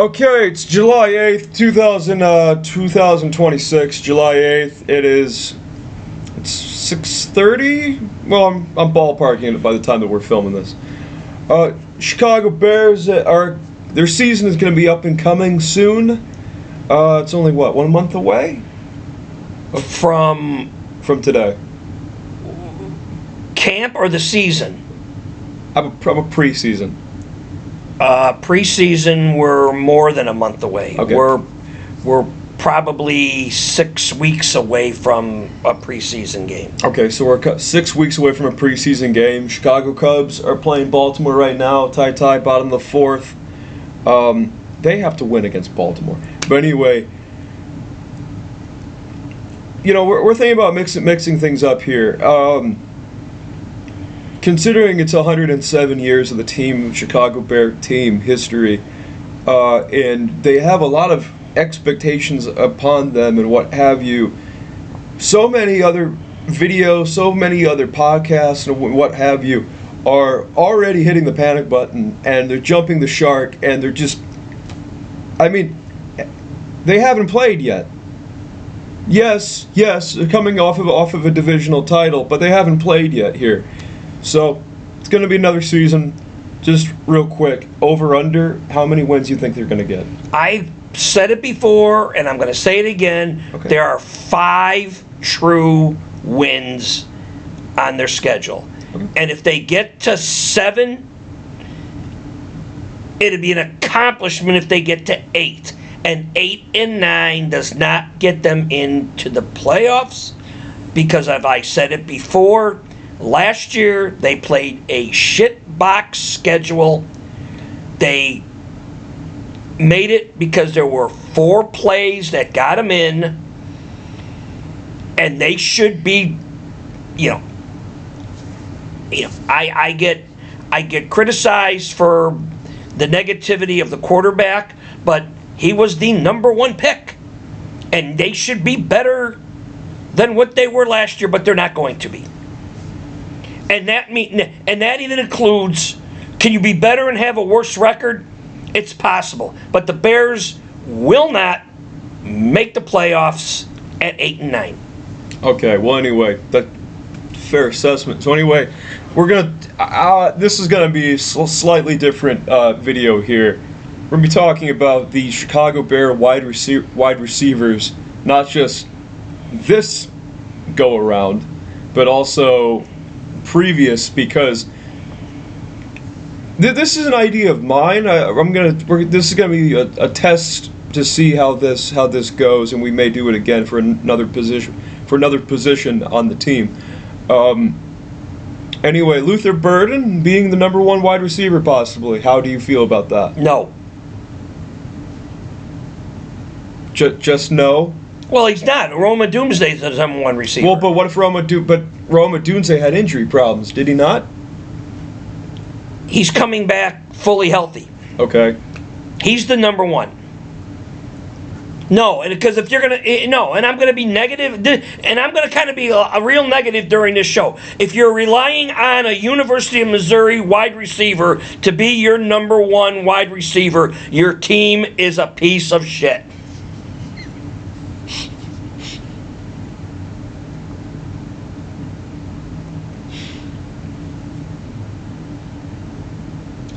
Okay, it's July 8th, 2026, July 8th. It's 6:30. Well, I'm ballparking it by the time that we're filming this. Chicago Bears their season is going to be up and coming soon. It's only 1 month away From from today. camp or the season? I'm a preseason. Preseason, we're more than a month away. Okay. We're probably 6 weeks away from a preseason game. Okay, so we're 6 weeks away from a preseason game. Chicago Cubs are playing Baltimore right now. Tie, bottom of the fourth. They have to win against Baltimore. But anyway, we're thinking about mixing things up here. Considering it's 107 years of the Chicago Bear team history, and they have a lot of expectations upon them and what have you. So many other videos, so many other podcasts and what have you are already hitting the panic button, and they're jumping the shark, and they're just, they haven't played yet. Yes, they're coming off of a divisional title, but they haven't played yet here. So, it's going to be another season. Just real quick, over under, how many wins you think they're going to get? I've said it before, and I'm going to say it again. Okay. There are 5 true wins on their schedule. Okay. And if they get to 7, it'd be an accomplishment if they get to 8. And 8 and 9 does not get them into the playoffs because, as I said it before, last year they played a shit box schedule. They made it because there were 4 plays that got them in, and they should be, I get criticized for the negativity of the quarterback, but he was the number 1 pick, and they should be better than what they were last year, but they're not going to be. And that even includes, can you be better and have a worse record? It's possible. But the Bears will not make the playoffs at 8 and 9. Okay, well anyway, that fair assessment. So anyway, this is gonna be a slightly different video here. We're gonna be talking about the Chicago Bear wide receivers, not just this go around, but also previous, because this is an idea of mine. This is gonna be a test to see how this goes, and we may do it again for another position on the team. Anyway, Luther Burden being the number 1 wide receiver, possibly. How do you feel about that? No. Just no. Well, he's not. Roma Doomsday's the number 1 receiver. Well, but what if Roma Doomsday had injury problems? Did he not? He's coming back fully healthy. Okay. He's the number 1. No, and because if you're and I'm gonna be negative, and I'm gonna kind of be a real negative during this show. If you're relying on a University of Missouri wide receiver to be your number 1 wide receiver, your team is a piece of shit.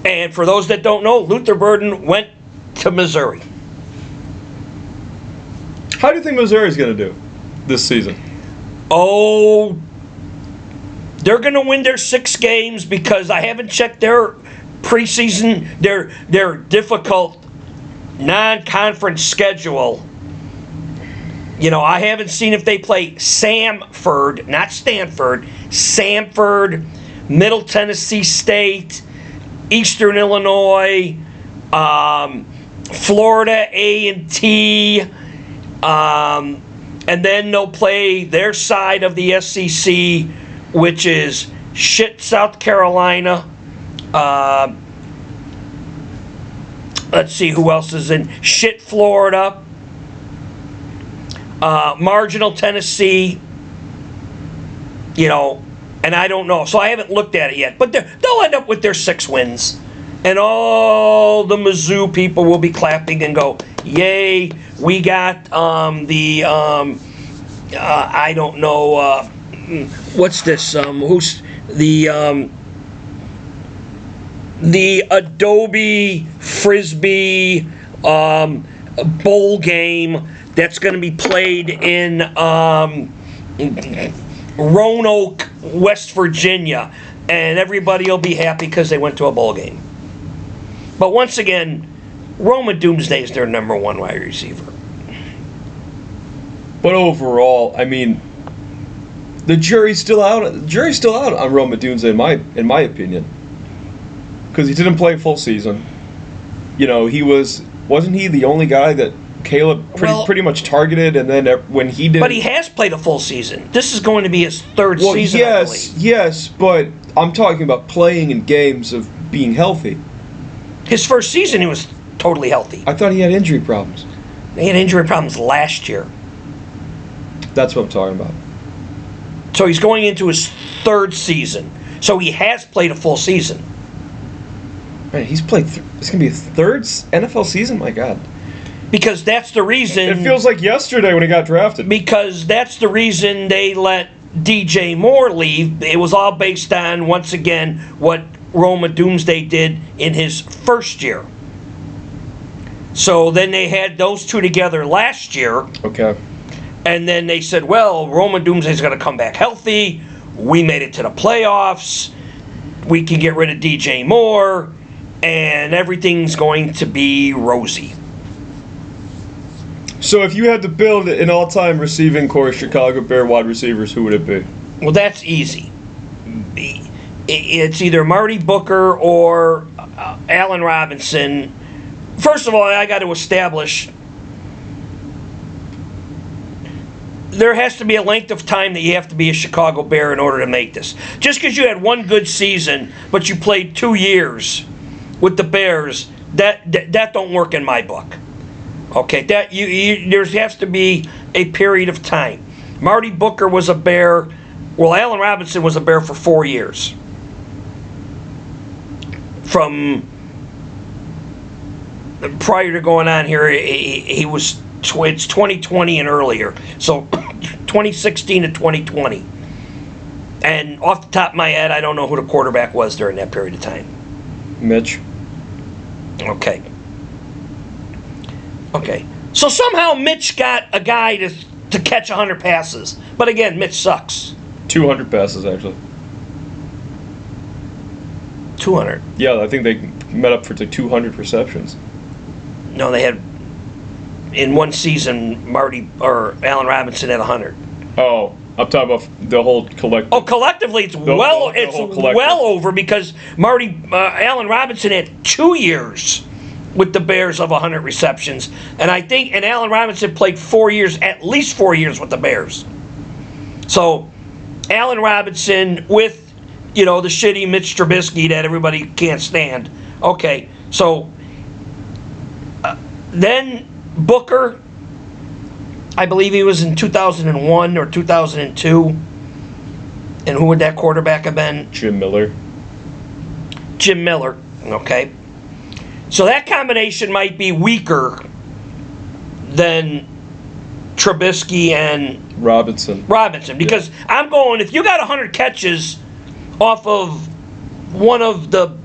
And for those that don't know, Luther Burden went to Missouri. How do you think Missouri's going to do this season? Oh, they're going to win their 6 games because I haven't checked their preseason, their difficult non-conference schedule. I haven't seen if they play Samford, not Stanford, Samford, Middle Tennessee State, Eastern Illinois, Florida A&T, and then they'll play their side of the SEC, which is shit South Carolina. Let's see who else is in shit Florida, marginal Tennessee. And I don't know. So I haven't looked at it yet. But they'll end up with their 6 wins. and all the Mizzou people will be clapping and go, "Yay! We got I don't know what's this? Who's the Adobe Frisbee bowl game that's going to be played in Roanoke, West Virginia, and everybody will be happy because they went to a bowl game." But once again, Roma Doomsday is their number one wide receiver. But overall, I mean, the jury's still out. The jury's still out on Roma Doomsday, in my opinion, because he didn't play full season. You know, wasn't he the only guy that Caleb pretty much targeted, and then when he did. But he has played a full season. This is going to be his third season, I believe. Yes, but I'm talking about playing in games of being healthy. His first season, he was totally healthy. I thought he had injury problems. He had injury problems last year. That's what I'm talking about. So he's going into his third season. So he has played a full season. Man, he's played. It's gonna be a third NFL season. My God. Because that's the reason. It feels like yesterday when he got drafted. Because that's the reason they let DJ Moore leave. It was all based on, once again, what Roma Doomsday did in his first year. So then they had those two together last year. Okay. And then they said, well, Roma Doomsday's going to come back healthy. We made it to the playoffs. We can get rid of DJ Moore. And everything's going to be rosy. So if you had to build an all-time receiving core of Chicago Bear wide receivers, who would it be? Well, that's easy. It's either Marty Booker or Allen Robinson. First of all, I got to establish there has to be a length of time that you have to be a Chicago Bear in order to make this. Just because you had one good season, but you played 2 years with the Bears, that don't work in my book. Okay, there has to be a period of time. Marty Booker was a Bear. Well, Allen Robinson was a Bear for 4 years. From prior to going on here, he was. It's 2020 and earlier, so 2016 to 2020. And off the top of my head, I don't know who the quarterback was during that period of time. Mitch. Okay. So somehow Mitch got a guy to catch 100 passes. But again, Mitch sucks. 200 passes, actually. 200? Yeah, I think they met up for 200 receptions. No, they had... In one season, Allen Robinson had 100. Oh, I'm talking about the whole collective. Oh, collectively, it's well over because Allen Robinson had 2 years with the Bears of 100 receptions, and Allen Robinson played 4 years, at least 4 years with the Bears. So, Allen Robinson with, the shitty Mitch Trubisky that everybody can't stand. Okay, so then Booker, I believe he was in 2001 or 2002. And who would that quarterback have been? Jim Miller. Okay. So that combination might be weaker than Trubisky and Robinson. Because I'm going, if you got 100 catches off of one of the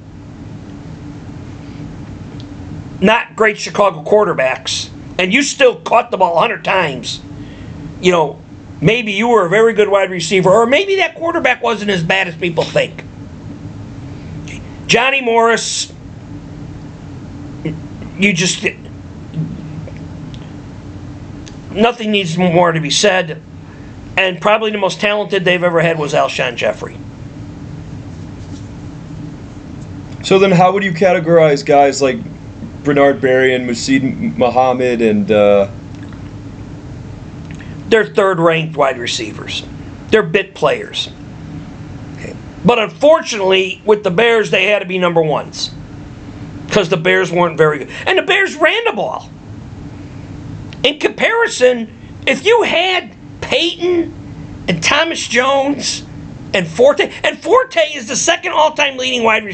not great Chicago quarterbacks, and you still caught the ball 100 times, maybe you were a very good wide receiver, or maybe that quarterback wasn't as bad as people think. Johnny Morris, nothing needs more to be said, and probably the most talented they've ever had was Alshon Jeffrey. So then how would you categorize guys like Bernard Berry and Muhsin Muhammad and... They're third-ranked wide receivers. They're bit players. Okay. But unfortunately, with the Bears, they had to be number ones. Because the Bears weren't very good. And the Bears ran the ball. In comparison, if you had Peyton and Thomas Jones And Forte is the second all-time leading wide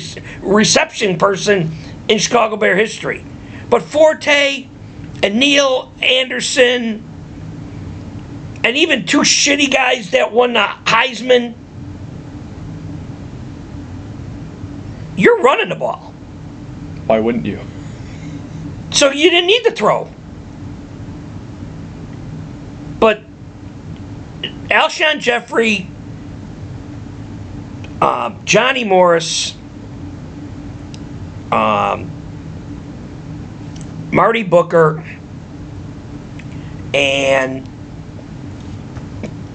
reception person in Chicago Bear history. But Forte and Neil Anderson and even two shitty guys that won the Heisman, you're running the ball. Why wouldn't you? So you didn't need to throw. But Alshon Jeffrey, Johnny Morris, Marty Booker, and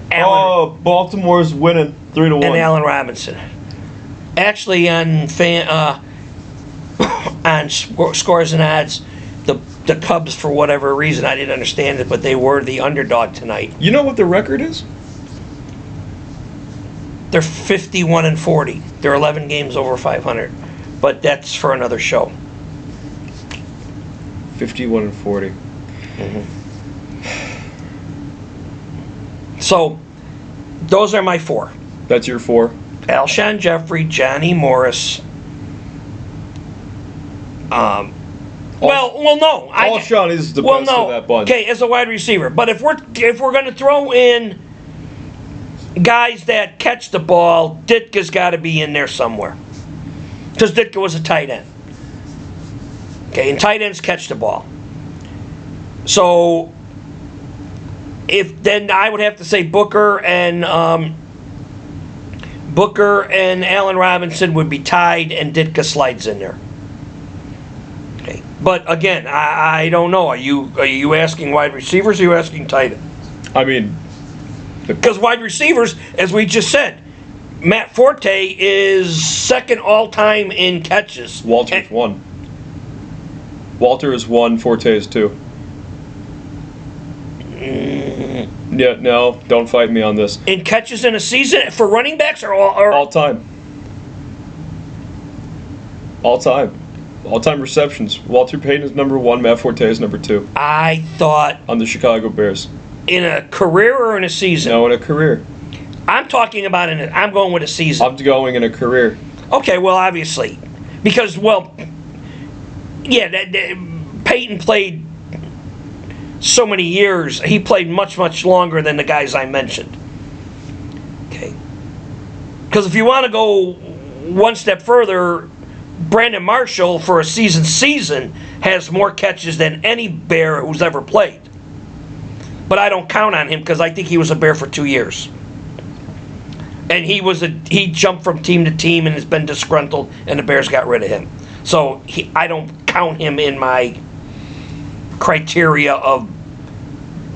Baltimore's winning 3-1. and Allen Robinson. Actually, on Scores and Odds, the Cubs, for whatever reason, I didn't understand it, but they were the underdog tonight. You know what the record is? They're 51-40. They're 11 games over 500, but that's for another show. 51-40. So, those are my four. That's your four? Alshon Jeffrey, Johnny Morris. No. Alshon is the best of that bunch. Okay, as a wide receiver. But if we're going to throw in guys that catch the ball, Ditka's got to be in there somewhere. Because Ditka was a tight end. Okay, and tight ends catch the ball. So, then I would have to say Booker and Allen Robinson would be tied, and Ditka slides in there. Okay, but again, I don't know. Are you asking wide receivers? Or are you asking tight ends? I mean, because wide receivers, as we just said, Matt Forte is second all time in catches. Walter's one. Walter is 1, Forte is 2. Yeah, no, don't fight me on this. In catches in a season for running backs or all time. All time. All-time receptions. Walter Payton is number 1, Matt Forte is number 2. I thought on the Chicago Bears. In a career or in a season? No, in a career. I'm talking about I'm going with a season. I'm going in a career. Okay, well, obviously. Because, Peyton played so many years. He played much, much longer than the guys I mentioned. Okay. Because if you want to go one step further, Brandon Marshall, for a season, has more catches than any Bear who's ever played. But I don't count on him because I think he was a Bear for 2 years. And he jumped from team to team and has been disgruntled, and the Bears got rid of him. So I don't count him in my criteria of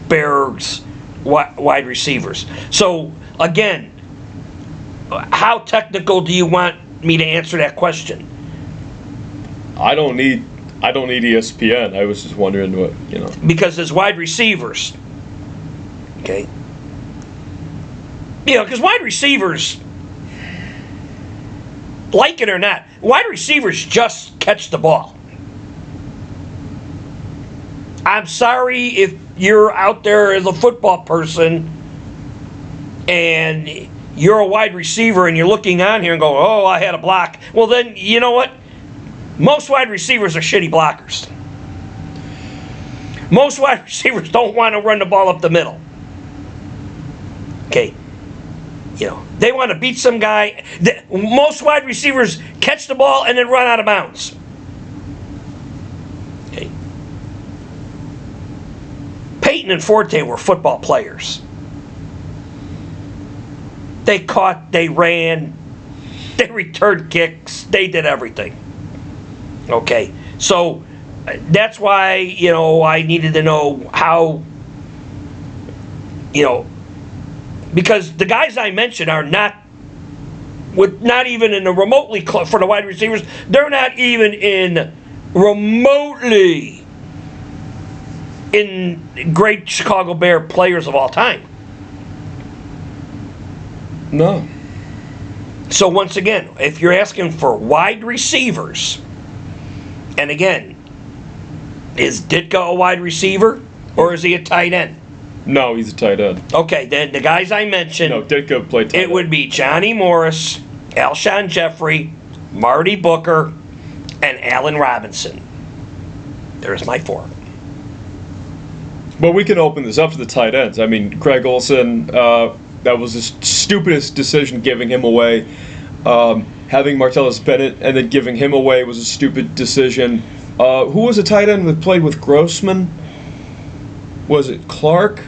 Bears wide receivers. So again, how technical do you want me to answer that question? I don't need ESPN. I was just wondering what, Because as wide receivers, okay, because wide receivers, like it or not, wide receivers just catch the ball. I'm sorry if you're out there as a football person and you're a wide receiver and you're looking on here and go, oh, I had a block. Well, then, you know what? Most wide receivers are shitty blockers. Most wide receivers don't want to run the ball up the middle. Okay. They want to beat some guy. Most wide receivers catch the ball and then run out of bounds. Okay. Peyton and Forte were football players. They caught, they ran, they returned kicks, they did everything. Okay, so that's why, I needed to know how, because the guys I mentioned are not even in the remotely close, for the wide receivers, they're not even in remotely in great Chicago Bear players of all time. No. So once again, if you're asking for wide receivers, and again, is Ditka a wide receiver or is he a tight end? No, he's a tight end. Okay, then the guys I mentioned, No, Ditka played tight it end. would be Johnny Morris, Alshon Jeffrey, Marty Booker, and Allen Robinson. There's my 4. But we can open this up to the tight ends. I mean, Craig Olsen, that was the stupidest decision giving him away. Having Martellus Bennett and then giving him away was a stupid decision. Who was a tight end that played with Grossman? Was it Clark?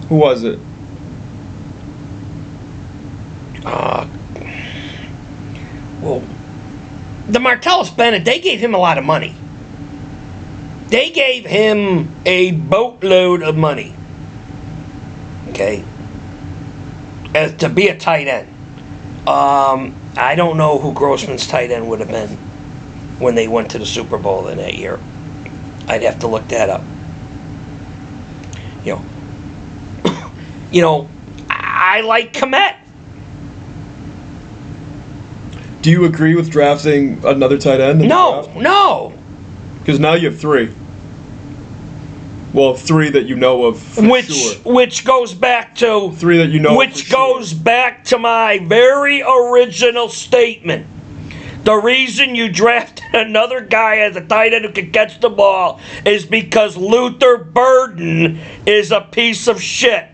Who was it? Well, the Martellus Bennett, they gave him a lot of money. They gave him a boatload of money. Okay? As to be a tight end. I don't know who Grossman's tight end would have been when they went to the Super Bowl in that year. I'd have to look that up. I like Kmet. Do you agree with drafting another tight end? No. Because now you have 3. Well, 3 that you know of for sure. Which goes back to 3 that you know which of for goes sure. back to my very original statement. The reason you drafted another guy as a tight end who can catch the ball is because Luther Burden is a piece of shit.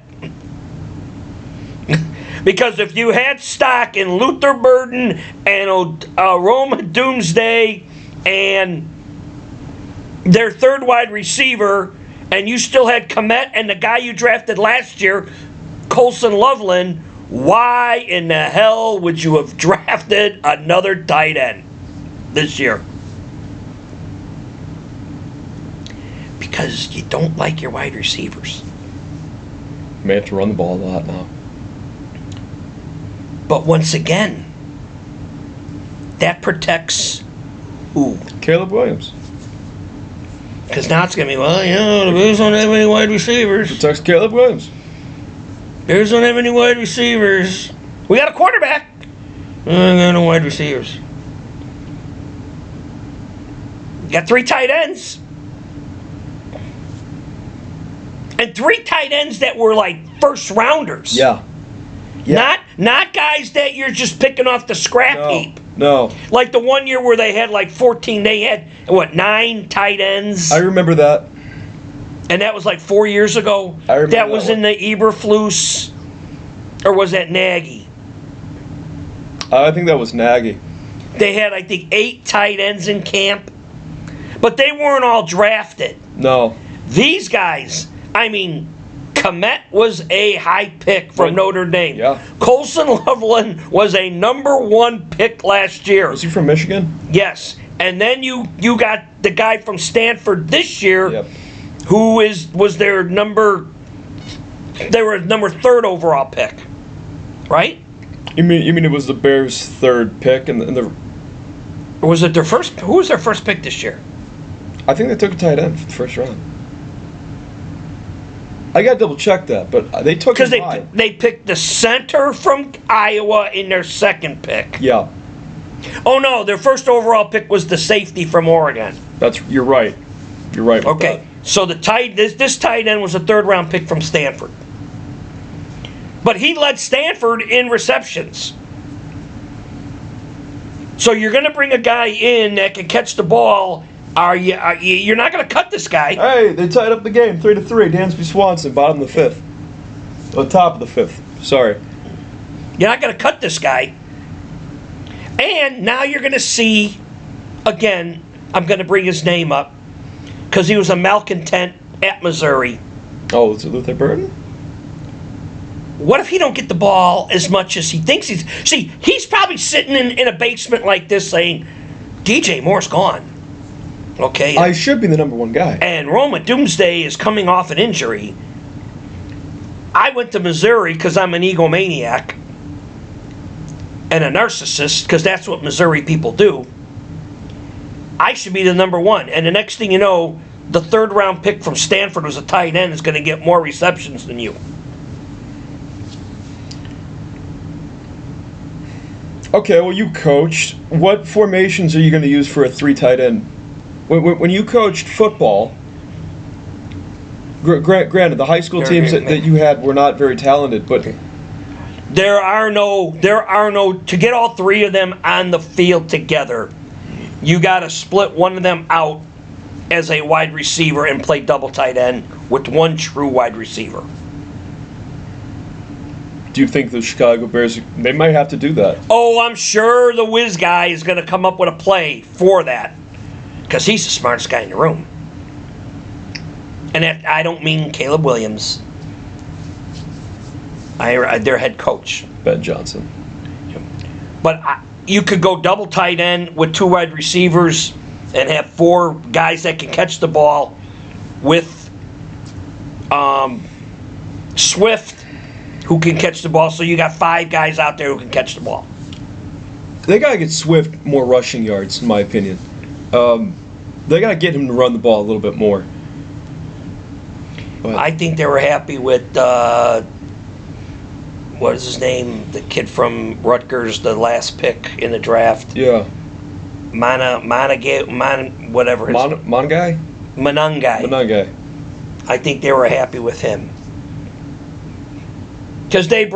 Because if you had stock in Luther Burden and Roma Doomsday and their third wide receiver, and you still had Kmet and the guy you drafted last year, Colson Loveland, why in the hell would you have drafted another tight end this year? Because you don't like your wide receivers. May have to run the ball a lot now. But once again, that protects who? Caleb Williams. Because now it's going to be, the Bears don't have any wide receivers. Protects Caleb Williams. Bears don't have any wide receivers. We got a quarterback. I got no wide receivers. Got 3 tight ends. And 3 tight ends that were like first rounders. Yeah. Not guys that you're just picking off the scrap heap. No. Like the one year where they had like 14, they had, 9 tight ends? I remember that. And that was like 4 years ago? I remember that was in the Eberflus, or was that Nagy? I think that was Nagy. They had, I think, 8 tight ends in camp. But they weren't all drafted. No. These guys, Kmet was a high pick from Notre Dame. Yeah. Colson Loveland was a number 1 pick last year. Was he from Michigan? Yes. And then you got the guy from Stanford this year, Yep. who was their number 3rd overall pick. Right? You mean it was the Bears' 3rd pick and the Or was it their first? Who was their first pick this year? I think they took a tight end for the first round. I got to double check that, but they took Because him high. they picked the center from Iowa in their 2nd pick. Yeah. Oh no, their first overall pick was the safety from Oregon. You're right. You're right. With Okay, so this tight end was a 3rd round pick from Stanford. But he led Stanford in receptions. So you're going to bring a guy in that can catch the ball. You're not going to cut this guy. Hey, they tied up the game 3-3. Dansby Swanson, bottom of the 5th. Or top of the 5th. Sorry. You're not going to cut this guy. And now you're going to see, again, I'm going to bring his name up, because he was a malcontent at Missouri. Oh, is it Luther Burden? What if he don't get the ball as much as he thinks he's... See, he's probably sitting in a basement like this saying, DJ Moore's gone. Okay? I should be the number 1 guy. And Roma Doomsday is coming off an injury. I went to Missouri because I'm an egomaniac and a narcissist, because that's what Missouri people do. I should be the number 1. And the next thing you know, the 3rd round pick from Stanford was a tight end is going to get more receptions than you. Okay, well, you coached. What formations are you going to use for a 3 tight end? When you coached football, Granted, the high school They're teams great, that you had were not very talented, but There are no, to get all three of them on the field together, you got to split one of them out as a wide receiver and play double tight end with one true wide receiver. do you think the Chicago Bears, they might have to do that? Oh, I'm sure the whiz guy is going to come up with a play for that because he's the smartest guy in the room. And I don't mean Caleb Williams. Their head coach. Ben Johnson. But you could go double tight end with two wide receivers and have four guys that can catch the ball with Swift, who can catch the ball. So you got five guys out there who can catch the ball. They got to get Swift more rushing yards, in my opinion. They got to get him to run the ball a little bit more. But I think they were happy with, what is his name? The kid from Rutgers, the last pick in the draft. yeah. Whatever his Mongai? Monangai. Mongai. I think they were happy with him. Because they're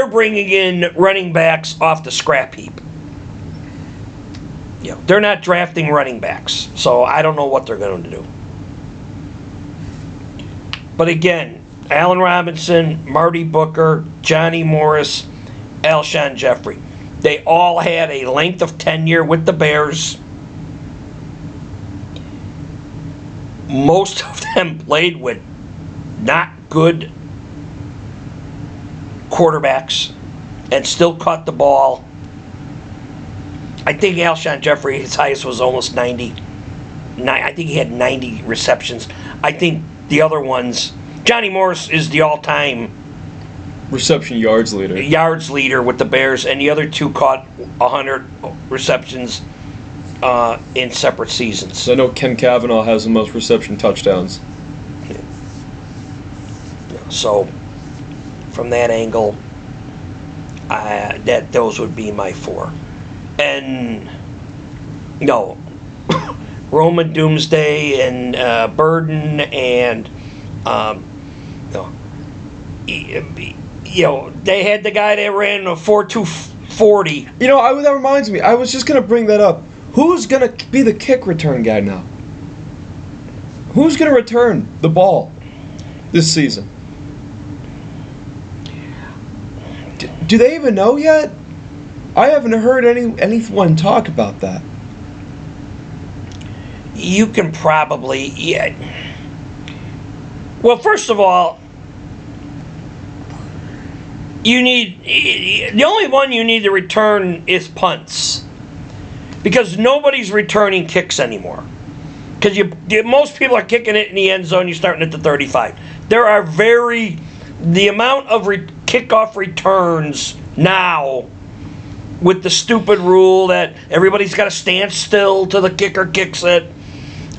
bringing in running backs off the scrap heap. You know, they're not drafting running backs, so I don't know what they're going to do. But again, Allen Robinson, Marty Booker, Johnny Morris, Alshon Jeffrey. They all had a length of tenure with the Bears. Most of them played with not good quarterbacks and still caught the ball. I think Alshon Jeffrey, his highest was almost 90. I think he had 90 receptions. I think the other ones, Johnny Morris is the all-time Reception yards leader. yards leader with the Bears, and the other two caught 100 receptions in separate seasons. So I know Ken Kavanaugh has the most reception touchdowns. So, from that angle, those would be my four. And no, Roman Doomsday and Burden and they had the guy that ran a 4.240. That reminds me. I was just gonna bring that up. Who's gonna be the kick return guy now? Who's gonna return the ball this season? Do they even know yet? I haven't heard anyone talk about that. You can probably, Well, first of all, the only one you need to return is punts, because nobody's returning kicks anymore. Because most people are kicking it in the end zone. You're starting at the 35. The amount of kickoff returns now, with the stupid rule that everybody's got to stand still till the kicker kicks it,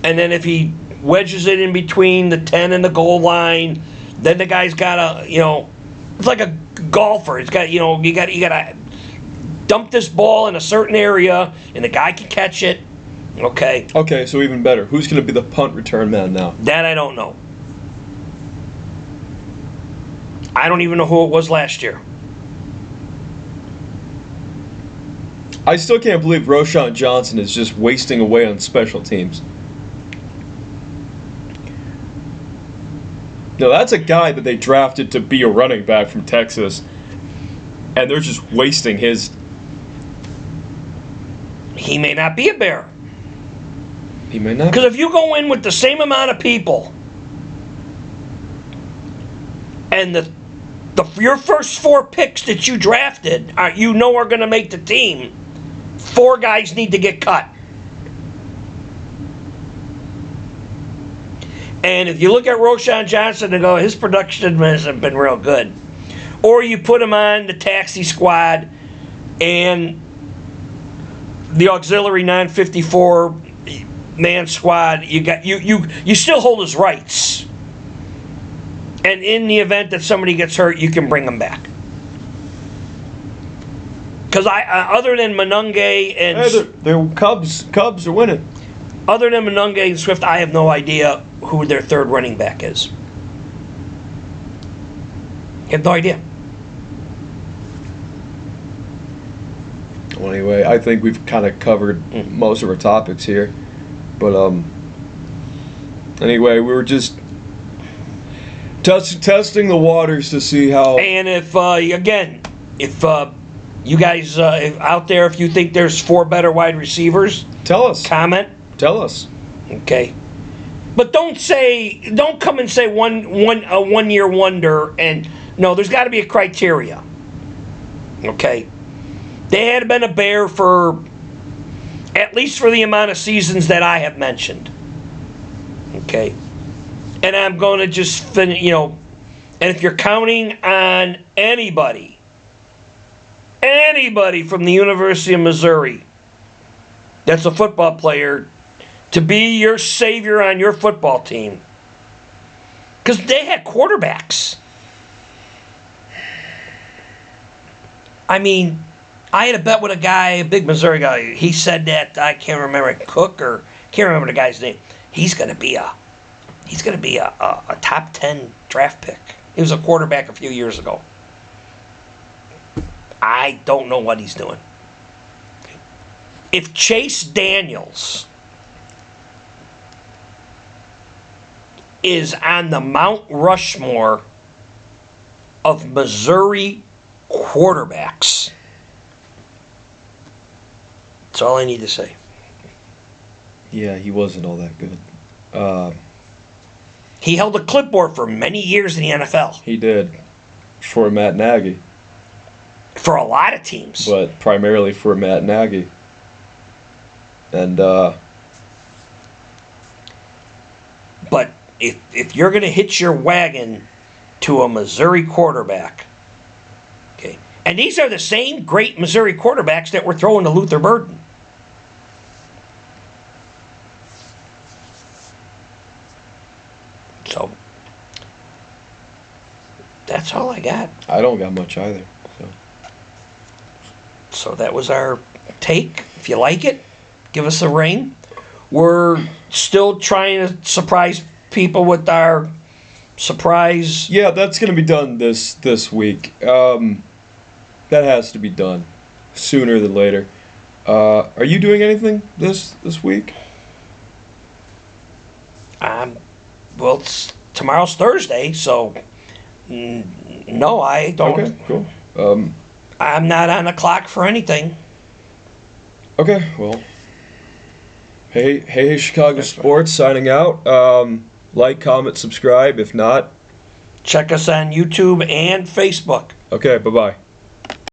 and then if he wedges it in between the 10 and the goal line, then the guy's got to, it's like a golfer. It's got, you got to dump this ball in a certain area, and the guy can catch it. Okay. Okay, so even better. Who's going to be the punt return man now? That I don't know. I don't even know who it was last year. I still can't believe Roschon Johnson is just wasting away on special teams. No, that's a guy that they drafted to be a running back from Texas, and they're just wasting his. He may not be a Bear. He may not. Because if you go in with the same amount of people, and your first four picks that you drafted are going to make the team, four guys need to get cut. And if you look at Roschon Johnson and go, his production hasn't been real good, or you put him on the taxi squad and the auxiliary 954 man squad, you still hold his rights. And in the event that somebody gets hurt, you can bring them back. Because other than Monangai and Hey, the Cubs are winning. Other than Monange and Swift, I have no idea who their third running back is. I have no idea. Well, anyway, I think we've kind of covered most of our topics here. But anyway, we were just testing the waters to see how. And if you guys if out there, if you think there's 4 better wide receivers, Tell us. comment. Tell us. Okay. But don't come and say a 1 year wonder. And no, there's got to be a criteria. Okay. They had been a Bear for at least for the amount of seasons that I have mentioned. Okay. And I'm going to just finish, and if you're counting on anybody from the University of Missouri that's a football player to be your savior on your football team, because they had quarterbacks. I mean, I had a bet with a guy, a big Missouri guy. He said that, I can't remember, Cook, or can't remember the guy's name. He's going to be a top 10 draft pick. He was a quarterback a few years ago. I don't know what he's doing. If Chase Daniels is on the Mount Rushmore of Missouri quarterbacks, that's all I need to say. Yeah, he wasn't all that good. He held a clipboard for many years in the NFL. He did. For Matt Nagy. For a lot of teams. But primarily for Matt Nagy. And, But if you're going to hitch your wagon to a Missouri quarterback, okay, and these are the same great Missouri quarterbacks that were throwing to Luther Burden. So, that's all I got. I don't got much either. So that was our take. If you like it, give us a ring. We're still trying to surprise people with our surprise. Yeah, that's going to be done this week. That has to be done sooner than later. Are you doing anything this week? Well, tomorrow's Thursday, so no, I don't. Okay, cool. I'm not on the clock for anything. Okay, well. Hey, Chicago Sports signing out. Like, comment, subscribe. If not, check us on YouTube and Facebook. Okay, bye-bye.